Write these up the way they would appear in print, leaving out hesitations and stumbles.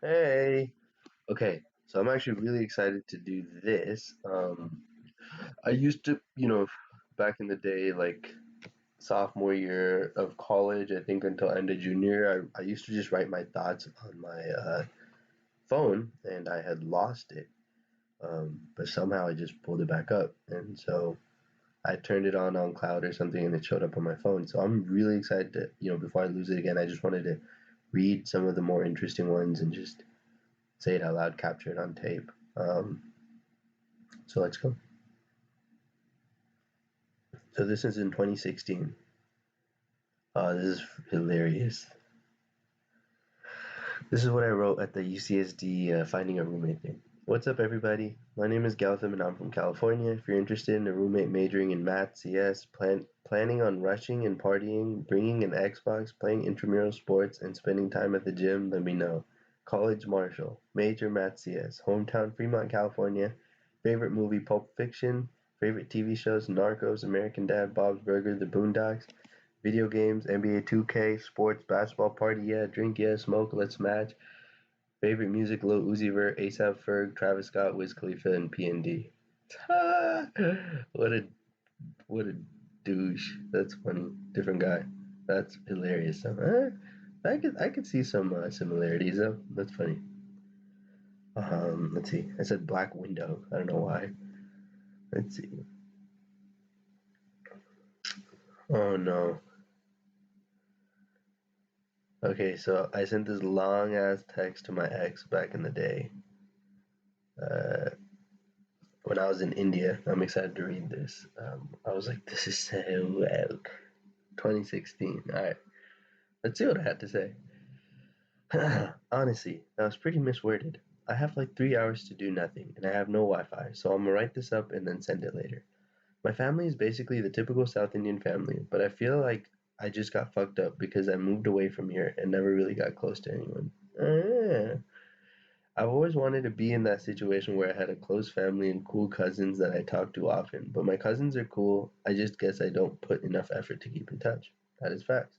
Hey. Okay, so I'm actually really excited to do this. I used to, back in the day, like sophomore year of college, I think until end of junior, I used to just write my thoughts on my phone, and I had lost it. But somehow I just pulled it back up, and so I turned it on cloud or something, and it showed up on my phone. So I'm really excited to, before I lose it again, I just wanted to read some of the more interesting ones and just say it out loud, capture it on tape. So let's go. So this is in 2016. This is hilarious. This is what I wrote at the UCSD finding a roommate thing. What's up, everybody? My name is Gautam, and I'm from California. If you're interested in a roommate majoring in math, CS, planning on rushing and partying, bringing an Xbox, playing intramural sports, and spending time at the gym, let me know. College Marshall, major math CS, hometown Fremont, California. Favorite movie Pulp Fiction. Favorite TV shows Narcos, American Dad, Bob's Burger, The Boondocks. Video games, NBA 2K, sports, basketball, party, yeah, drink, yeah, smoke, let's match. Favorite music, Lil Uzi Vert, ASAP Ferg, Travis Scott, Wiz Khalifa, and PND. what a what a douche. That's funny. Different guy. That's hilarious. I could see some similarities though. That's funny. Let's see. I said Black Window. I don't know why. Let's see. Oh no. Okay, so I sent this long ass text to my ex back in the day. Uh, when I was in India. I'm excited to read this. I was like, this is so woke. 2016. All right, let's see what I had to say. Honestly, that was pretty misworded. I have like 3 hours to do nothing, and I have no Wi Fi, so I'm gonna write this up and then send it later. My family is basically the typical South Indian family, but I feel like I just got fucked up because I moved away from here and never really got close to anyone. I've always wanted to be in that situation where I had a close family and cool cousins that I talk to often, but my cousins are cool. I just guess I don't put enough effort to keep in touch. That is facts.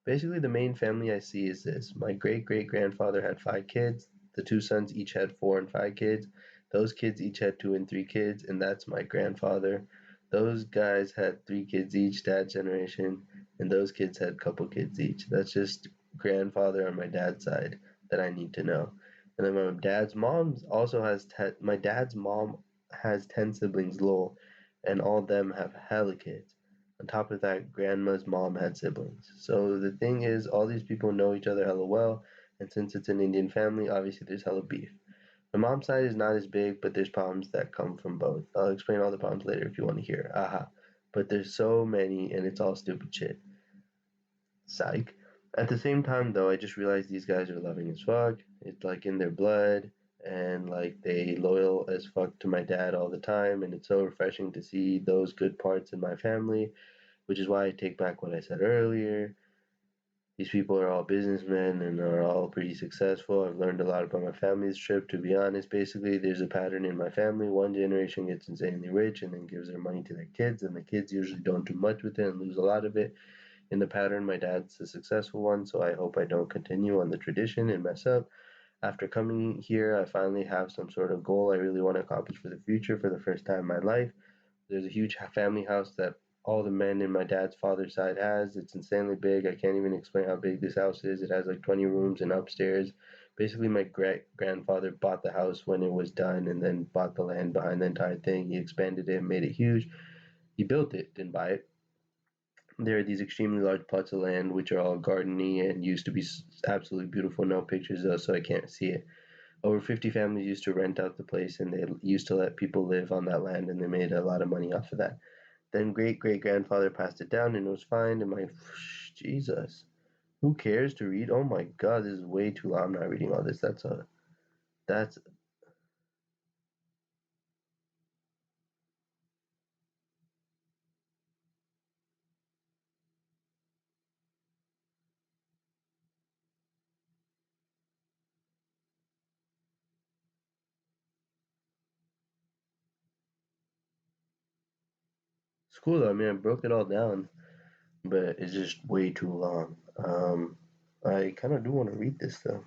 Basically, the main family I see is this. My great great grandfather had 5 kids. The two sons each had 4 and 5 kids. Those kids each had 2 and 3 kids, and that's my grandfather. Those guys had 3 kids each, dad's generation, and those kids had a couple kids each. That's just grandfather on my dad's side that I need to know. And then my dad's mom has 10 siblings, lol, and all of them have hella kids. On top of that, grandma's mom had siblings. So the thing is, all these people know each other hella well, and since it's an Indian family, obviously there's hella beef. My mom's side is not as big, but there's problems that come from both. I'll explain all the problems later if you want to hear. Aha. But there's so many, and it's all stupid shit. Psych. At the same time, though, I just realized these guys are loving as fuck. It's like in their blood, and like they loyal as fuck to my dad all the time, and it's so refreshing to see those good parts in my family, which is why I take back what I said earlier. These people are all businessmen and are all pretty successful. I've learned a lot about my family's trip, to be honest. Basically, there's a pattern in my family. One generation gets insanely rich and then gives their money to their kids, and the kids usually don't do much with it and lose a lot of it. In the pattern, my dad's a successful one, so I hope I don't continue on the tradition and mess up. After coming here, I finally have some sort of goal I really want to accomplish for the future for the first time in my life. There's a huge family house that all the men in my dad's father's side has. It's insanely big. I can't even explain how big this house is. It has like 20 rooms and upstairs. Basically, my great grandfather bought the house when it was done and then bought the land behind the entire thing. He expanded it, made it huge. He built it, didn't buy it. There are these extremely large plots of land which are all gardeny and used to be absolutely beautiful. No pictures though, so I can't see it. Over 50 families used to rent out the place and they used to let people live on that land and they made a lot of money off of that. Then great great grandfather passed it down and it was fine. And my Jesus, who cares to read? Oh my God, this is way too long. I'm not reading all this. That's it's cool though. I mean, I broke it all down, but it's just way too long. I kind of do want to read this though.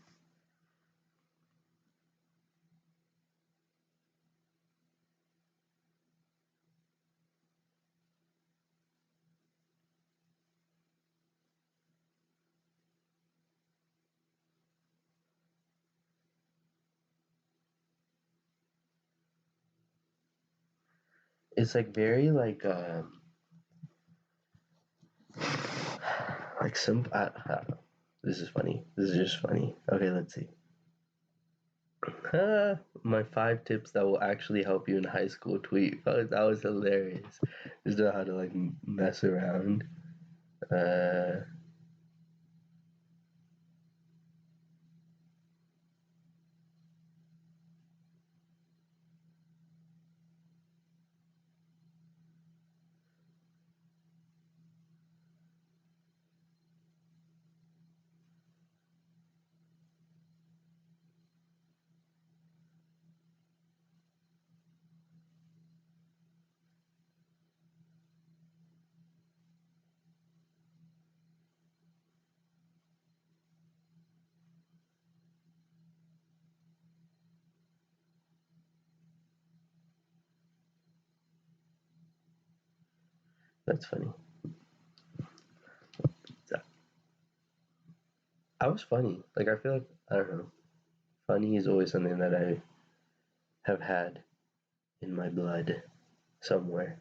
It's like very like some. I don't know. This is funny. This is just funny. Okay, let's see. My 5 tips that will actually help you in high school tweet. That was hilarious. Just know how to like mess around. Uh, that's funny. I was funny. Like I feel like I don't know. Funny is always something that I have had in my blood somewhere.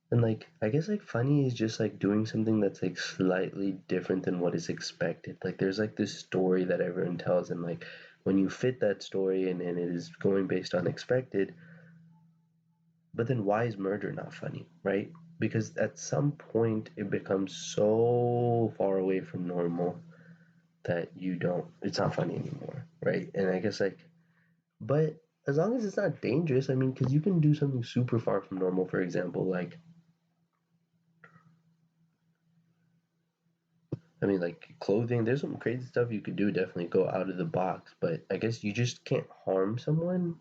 And like I guess like funny is just like doing something that's like slightly different than what is expected. Like there's like this story that everyone tells and like when you fit that story and it is going based on expected, but then why is murder not funny, right? Because at some point it becomes so far away from normal that you don't it's not funny anymore, right? And I guess like but as long as it's not dangerous, I mean, because you can do something super far from normal, for example, like I mean, like clothing, there's some crazy stuff you could do, definitely go out of the box, but I guess you just can't harm someone.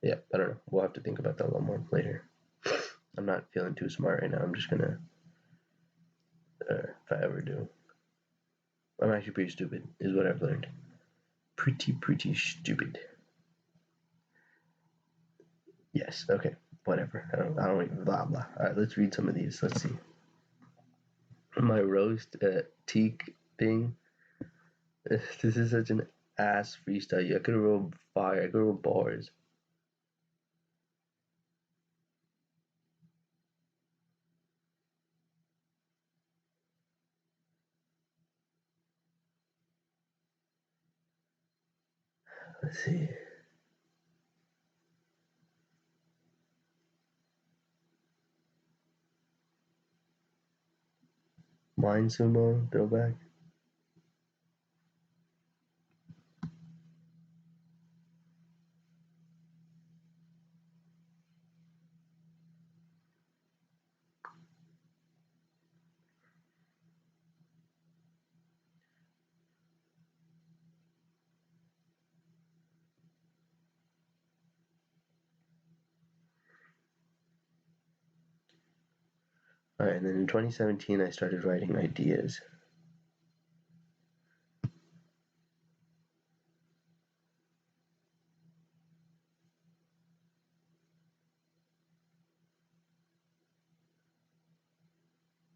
Yeah, I don't know. We'll have to think about that a little more later. I'm not feeling too smart right now. I'm just gonna, if I ever do, I'm actually pretty stupid, is what I've learned. Pretty stupid. Yes, okay, whatever. I don't even, blah, blah. All right, let's read some of these. Let's see. My roast teak thing. This is such an ass freestyle. I could have wrote fire. I could have wrote bars. Let's see. Mind Sumo throwback. All right, and then in 2017, I started writing ideas.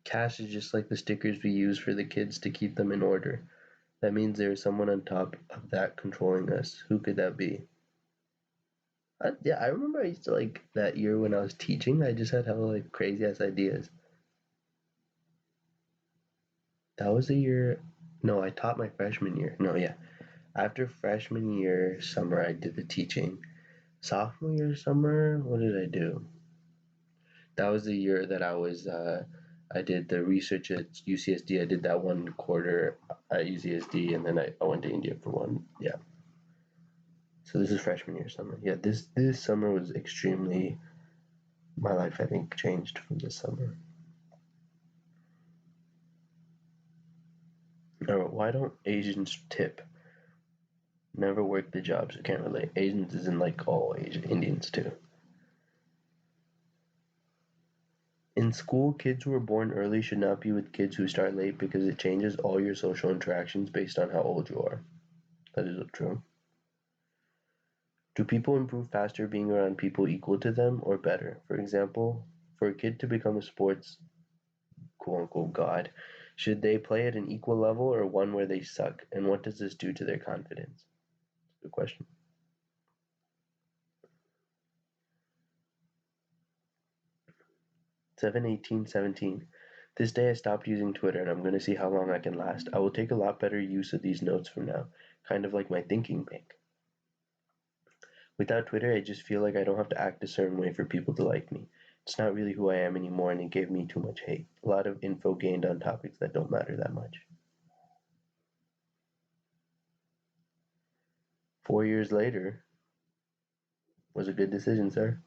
Cash is just like the stickers we use for the kids to keep them in order. That means there is someone on top of that controlling us. Who could that be? Yeah, I remember I used to like that year when I was teaching. I just had hella like crazy ass ideas. That was the year. No, I taught my freshman year. No, yeah, after freshman year summer, I did the teaching. Sophomore year summer, what did I do? That was the year that I did the research at UCSD. I did that 1 quarter at UCSD, and then I went to India for one. Yeah. So this is freshman year summer. Yeah, this summer was extremely. My life, I think, changed from this summer. Oh, why don't Asians tip? Never work the jobs. I can't relate. Asians isn't like all Asian Indians too. In school, kids who are born early should not be with kids who start late because it changes all your social interactions based on how old you are. That is true. Do people improve faster being around people equal to them or better? For example, for a kid to become a sports quote unquote god, should they play at an equal level or one where they suck? And what does this do to their confidence? Good question. 7/18/17. This day I stopped using Twitter and I'm going to see how long I can last. I will take a lot better use of these notes from now, kind of like my thinking bank. Without Twitter, I just feel like I don't have to act a certain way for people to like me. It's not really who I am anymore and it gave me too much hate. A lot of info gained on topics that don't matter that much. 4 years later was a good decision, sir.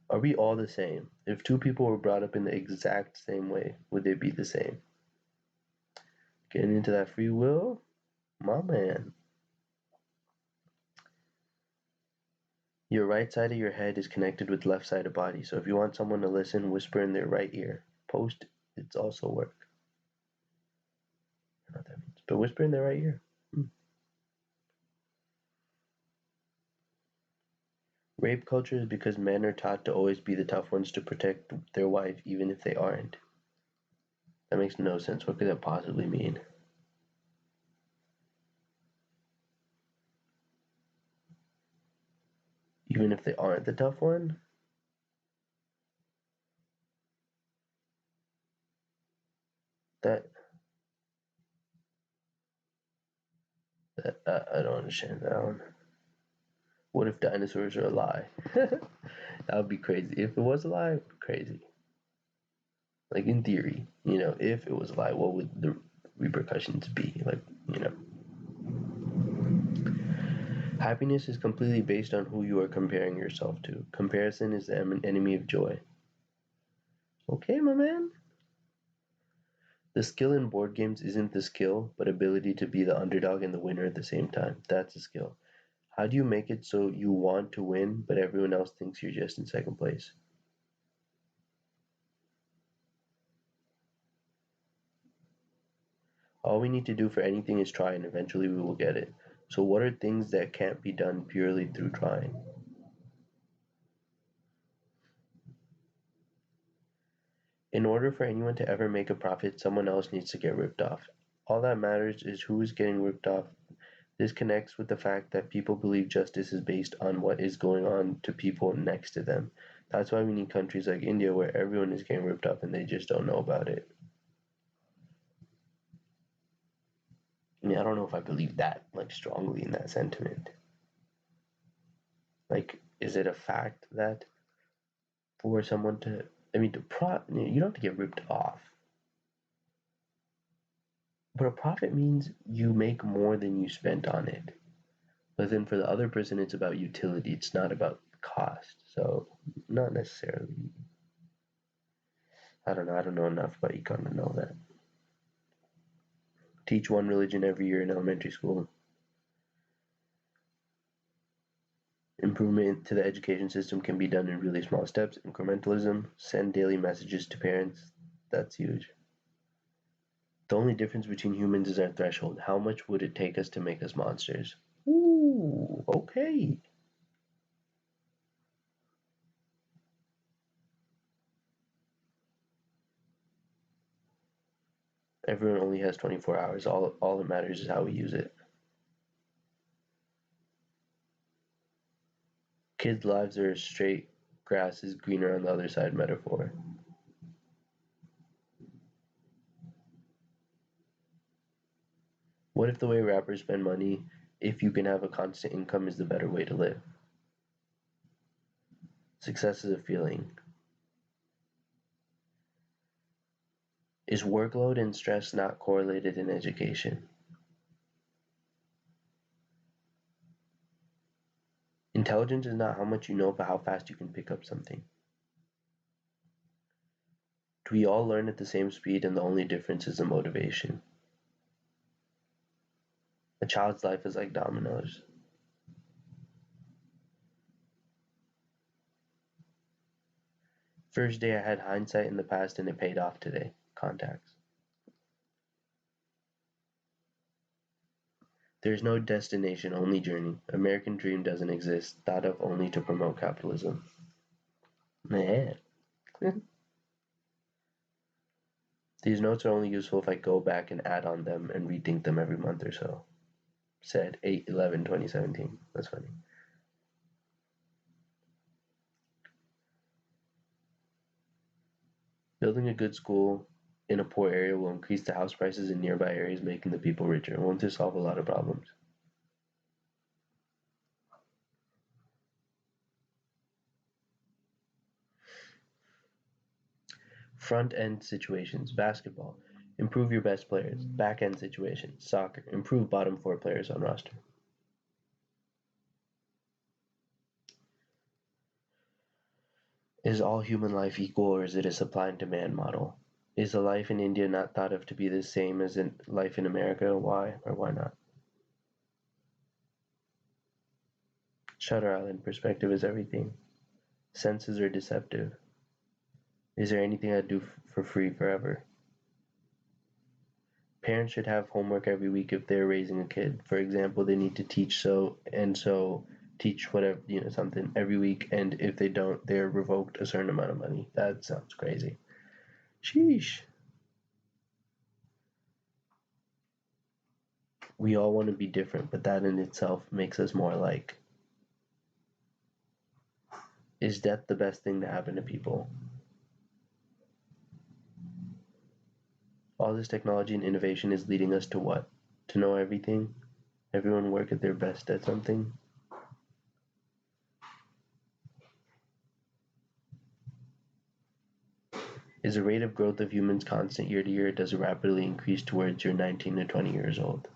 Are we all the same? If two people were brought up in the exact same way, would they be the same? Getting into that free will? My man. Your right side of your head is connected with left side of body, so if you want someone to listen, whisper in their right ear. Post-its also work. I don't know what that means, but whisper in their right ear. Rape culture is because men are taught to always be the tough ones to protect their wife even if they aren't. That makes no sense. What could that possibly mean? Even if they aren't the tough one? I don't understand that one. What if dinosaurs are a lie? That would be crazy. If it was a lie, it'd be crazy. Like in theory, if it was a lie, what would the repercussions be? Happiness is completely based on who you are comparing yourself to. Comparison is the enemy of joy. Okay, my man. The skill in board games isn't the skill, but ability to be the underdog and the winner at the same time. That's a skill. How do you make it so you want to win, but everyone else thinks you're just in second place? All we need to do for anything is try, and eventually we will get it. So what are things that can't be done purely through trying? In order for anyone to ever make a profit, someone else needs to get ripped off. All that matters is who is getting ripped off. This connects with the fact that people believe justice is based on what is going on to people next to them. That's why we need countries like India where everyone is getting ripped off and they just don't know about it. I mean, I don't know if I believe that strongly in that sentiment. Is it a fact that for someone to, I mean, you don't have to get ripped off, but a profit means you make more than you spent on it. But then for the other person, it's about utility. It's not about cost. So not necessarily. I don't know. I don't know enough about econ to know that. Teach one religion every year in elementary school. Improvement to the education system can be done in really small steps. Incrementalism. Send daily messages to parents. That's huge. The only difference between humans is our threshold. How much would it take us to make us monsters? Ooh, okay. Everyone only has 24 hours. All that matters is how we use it. Kids' lives are straight, grass is greener on the other side metaphor. What if the way rappers spend money, if you can have a constant income, is the better way to live? Success is a feeling. Is workload and stress not correlated in education? Intelligence is not how much you know, but how fast you can pick up something. Do we all learn at the same speed and the only difference is the motivation? A child's life is like dominoes. First day I had hindsight in the past and it paid off today. Contacts. There's no destination, only journey. American dream doesn't exist, thought of only to promote capitalism. Man. These notes are only useful if I go back and add on them and rethink them every month or so. Said 8/11/2017. That's funny. Building a good school in a poor area will increase the house prices in nearby areas, making the people richer. Won't this solve a lot of problems? Front end situations, basketball. Improve your best players. Back end situations, soccer. Improve bottom four players on roster. Is all human life equal, or is it a supply and demand model? Is a life in India not thought of to be the same as in life in America? Why or why not? Shutter Island, perspective is everything. Senses are deceptive. Is there anything I'd do for free forever? Parents should have homework every week if they're raising a kid. For example, they need to teach so and so, teach whatever, something every week, and if they don't, they're revoked a certain amount of money. That sounds crazy. Sheesh. We all want to be different, but that in itself makes us more alike. Is death the best thing to happen to people? All this technology and innovation is leading us to what? To know everything? Everyone work at their best at something? Is the rate of growth of humans constant year to year, or does it rapidly increase towards your 19 to 20 years old?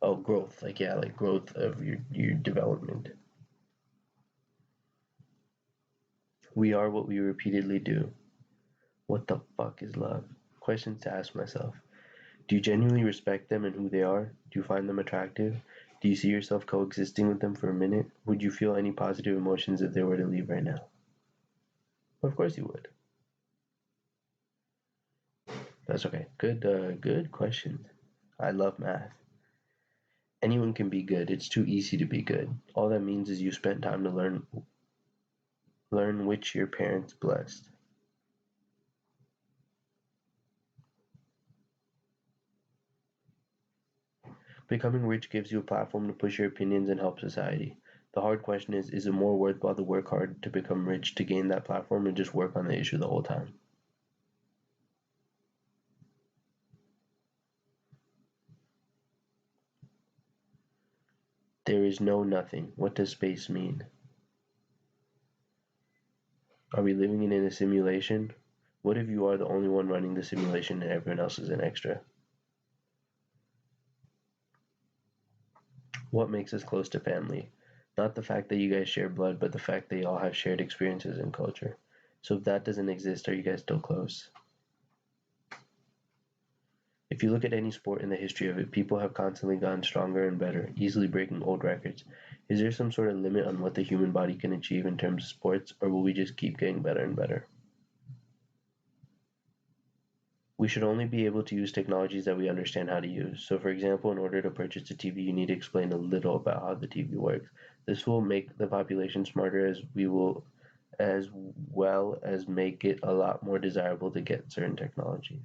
Oh, growth. Like growth of your development. We are what we repeatedly do. What the fuck is love? Questions to ask myself. Do you genuinely respect them and who they are? Do you find them attractive? Do you see yourself coexisting with them for a minute? Would you feel any positive emotions if they were to leave right now? Of course you would. That's okay. Good questions. I love math. Anyone can be good. It's too easy to be good. All that means is you spent time to learn which your parents blessed. Becoming rich gives you a platform to push your opinions and help society. The hard question is it more worthwhile to work hard to become rich to gain that platform or just work on the issue the whole time? There is no nothing. What does space mean? Are we living in a simulation? What if you are the only one running the simulation and everyone else is an extra? What makes us close to family? Not the fact that you guys share blood, but the fact that you all have shared experiences and culture. So if that doesn't exist, are you guys still close? If you look at any sport in the history of it, people have constantly gotten stronger and better, easily breaking old records. Is there some sort of limit on what the human body can achieve in terms of sports, or will we just keep getting better and better? We should only be able to use technologies that we understand how to use. So for example, in order to purchase a TV, you need to explain a little about how the TV works. This will make the population smarter as well as make it a lot more desirable to get certain technologies.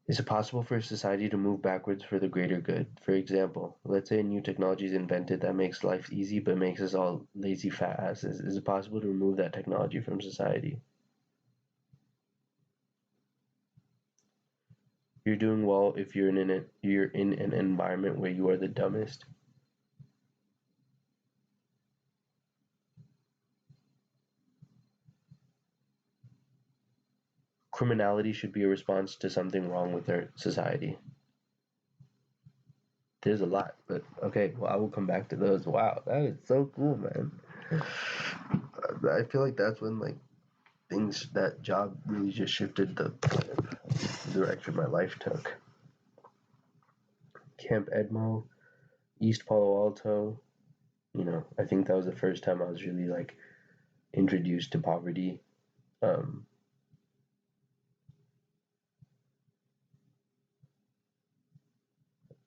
Is it possible for a society to move backwards for the greater good? For example, let's say a new technology is invented that makes life easy but makes us all lazy fat asses. Is it possible to remove that technology from society? You're doing well if you're in an environment where you are the dumbest. Criminality should be a response to something wrong with our society. There's a lot, but okay, well, I will come back to those. Wow, that is so cool, man. I feel like that's when that job really just shifted the direction my life took. Camp Edmo, East Palo Alto. I think that was the first time I was really introduced to poverty. Um,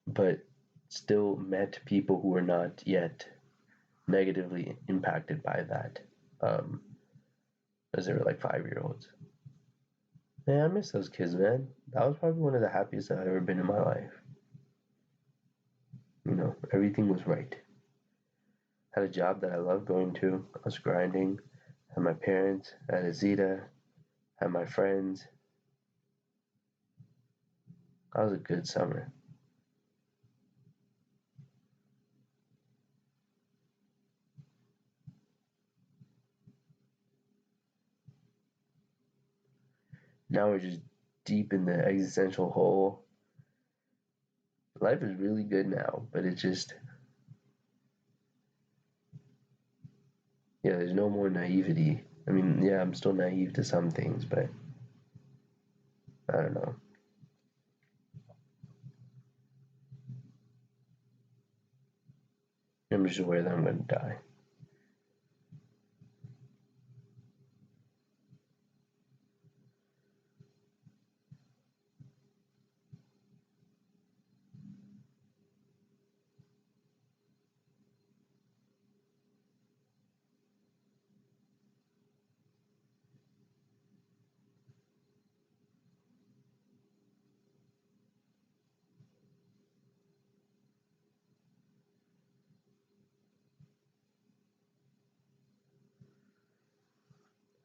but still met people who were not yet negatively impacted by that, um, as they were like 5 year olds. Man, I miss those kids, man. That was probably one of the happiest I've ever been in my life. Everything was right. Had a job that I loved going to. I was grinding. had my parents, I had Azita, had my friends. That was a good summer. Now we're just deep in the existential hole. Life is really good now, but it's just, yeah, there's no more naivety. I mean, yeah, I'm still naive to some things, but I don't know. I'm just aware that I'm going to die.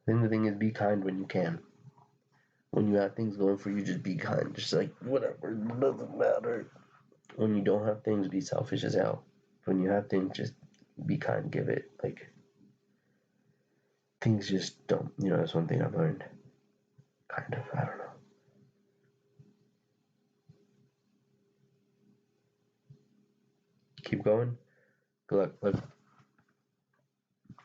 I think the thing is, be kind when you can. When you have things going for you, just be kind. Just like, whatever, it doesn't matter. When you don't have things, be selfish as hell. When you have things, just be kind, give it. Like, things just don't, that's one thing I've learned. Kind of, I don't know. Keep going. Good luck.